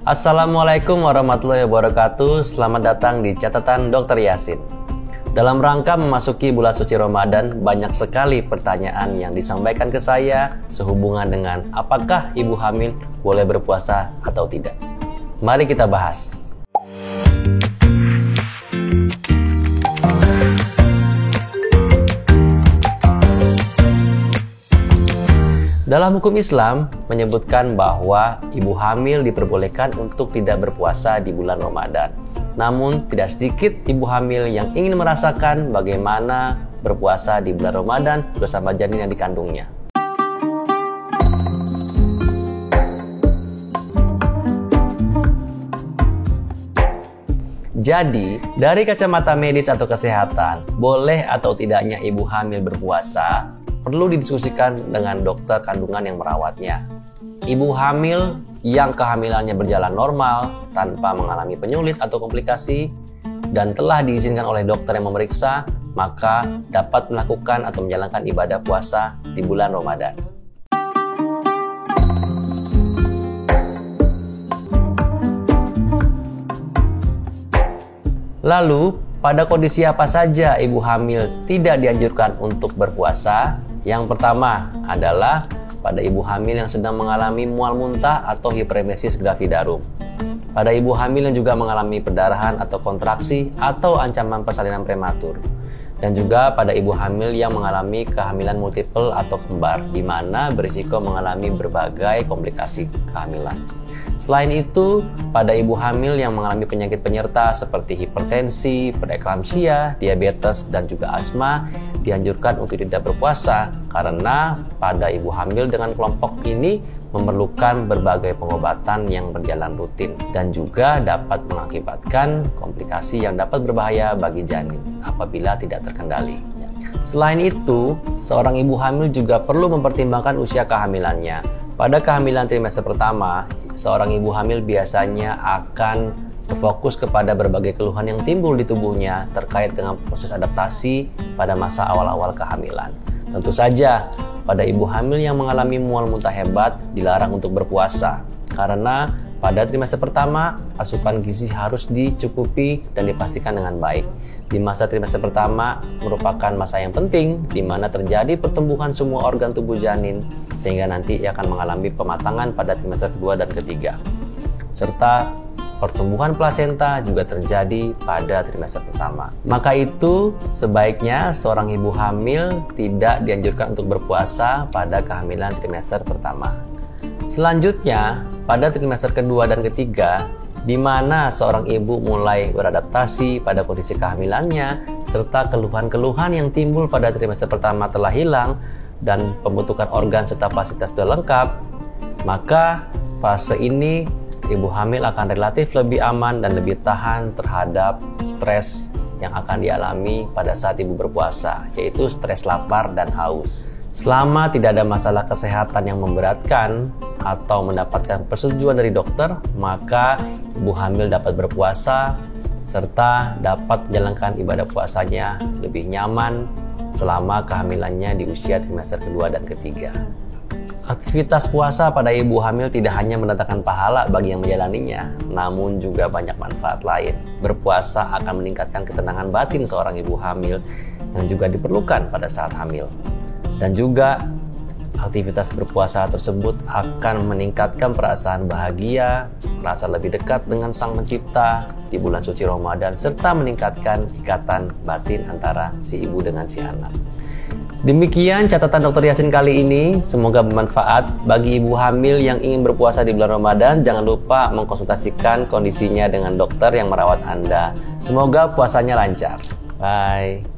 Assalamualaikum warahmatullahi wabarakatuh. Selamat datang di catatan Dr. Yasin. Dalam rangka memasuki bulan suci Ramadan, banyak sekali pertanyaan yang disampaikan ke saya sehubungan dengan apakah ibu hamil boleh berpuasa atau tidak. Mari kita bahas. Dalam hukum Islam menyebutkan bahwa ibu hamil diperbolehkan untuk tidak berpuasa di bulan Ramadan. Namun tidak sedikit ibu hamil yang ingin merasakan bagaimana berpuasa di bulan Ramadan bersama janin yang dikandungnya. Jadi, dari kacamata medis atau kesehatan, boleh atau tidaknya ibu hamil berpuasa perlu didiskusikan dengan dokter kandungan yang merawatnya. Ibu hamil yang kehamilannya berjalan normal tanpa mengalami penyulit atau komplikasi dan telah diizinkan oleh dokter yang memeriksa, maka dapat melakukan atau menjalankan ibadah puasa di bulan Ramadan. Lalu, pada kondisi apa saja ibu hamil tidak dianjurkan untuk berpuasa? Yang pertama adalah pada ibu hamil yang sedang mengalami mual muntah atau hiperemesis gravidarum. Pada ibu hamil yang juga mengalami perdarahan atau kontraksi atau ancaman persalinan prematur. Dan juga pada ibu hamil yang mengalami kehamilan multiple atau kembar, di mana berisiko mengalami berbagai komplikasi kehamilan. Selain itu, pada ibu hamil yang mengalami penyakit penyerta seperti hipertensi, preeklamsia, diabetes, dan juga asma, dianjurkan untuk tidak berpuasa karena pada ibu hamil dengan kelompok ini memerlukan berbagai pengobatan yang berjalan rutin dan juga dapat mengakibatkan komplikasi yang dapat berbahaya bagi janin apabila tidak terkendali. Selain itu, seorang ibu hamil juga perlu mempertimbangkan usia kehamilannya. Pada kehamilan trimester pertama, seorang ibu hamil biasanya akan berfokus kepada berbagai keluhan yang timbul di tubuhnya terkait dengan proses adaptasi pada masa awal-awal kehamilan. Tentu saja, pada ibu hamil yang mengalami mual muntah hebat dilarang untuk berpuasa karena pada trimester pertama asupan gizi harus dicukupi dan dipastikan dengan baik. Di masa trimester pertama merupakan masa yang penting di mana terjadi pertumbuhan semua organ tubuh janin sehingga nanti ia akan mengalami pematangan pada trimester kedua dan ketiga. Serta pertumbuhan plasenta juga terjadi pada trimester pertama. Maka itu sebaiknya seorang ibu hamil tidak dianjurkan untuk berpuasa pada kehamilan trimester pertama. Selanjutnya, pada trimester kedua dan ketiga, di mana seorang ibu mulai beradaptasi pada kondisi kehamilannya, serta keluhan-keluhan yang timbul pada trimester pertama telah hilang, dan pembentukan organ serta fasilitas sudah lengkap, maka fase ini ibu hamil akan relatif lebih aman dan lebih tahan terhadap stres yang akan dialami pada saat ibu berpuasa, yaitu stres lapar dan haus. Selama tidak ada masalah kesehatan yang memberatkan atau mendapatkan persetujuan dari dokter, maka ibu hamil dapat berpuasa serta dapat menjalankan ibadah puasanya lebih nyaman selama kehamilannya di usia trimester kedua dan ketiga. Aktivitas puasa pada ibu hamil tidak hanya mendatangkan pahala bagi yang menjalaninya, namun juga banyak manfaat lain. Berpuasa akan meningkatkan ketenangan batin seorang ibu hamil yang juga diperlukan pada saat hamil. Dan juga aktivitas berpuasa tersebut akan meningkatkan perasaan bahagia, merasa lebih dekat dengan Sang Pencipta di bulan suci Ramadan, serta meningkatkan ikatan batin antara si ibu dengan si anak. Demikian catatan Dr. Yasin kali ini, semoga bermanfaat bagi ibu hamil yang ingin berpuasa di bulan Ramadan. Jangan lupa mengkonsultasikan kondisinya dengan dokter yang merawat Anda. Semoga puasanya lancar. Bye.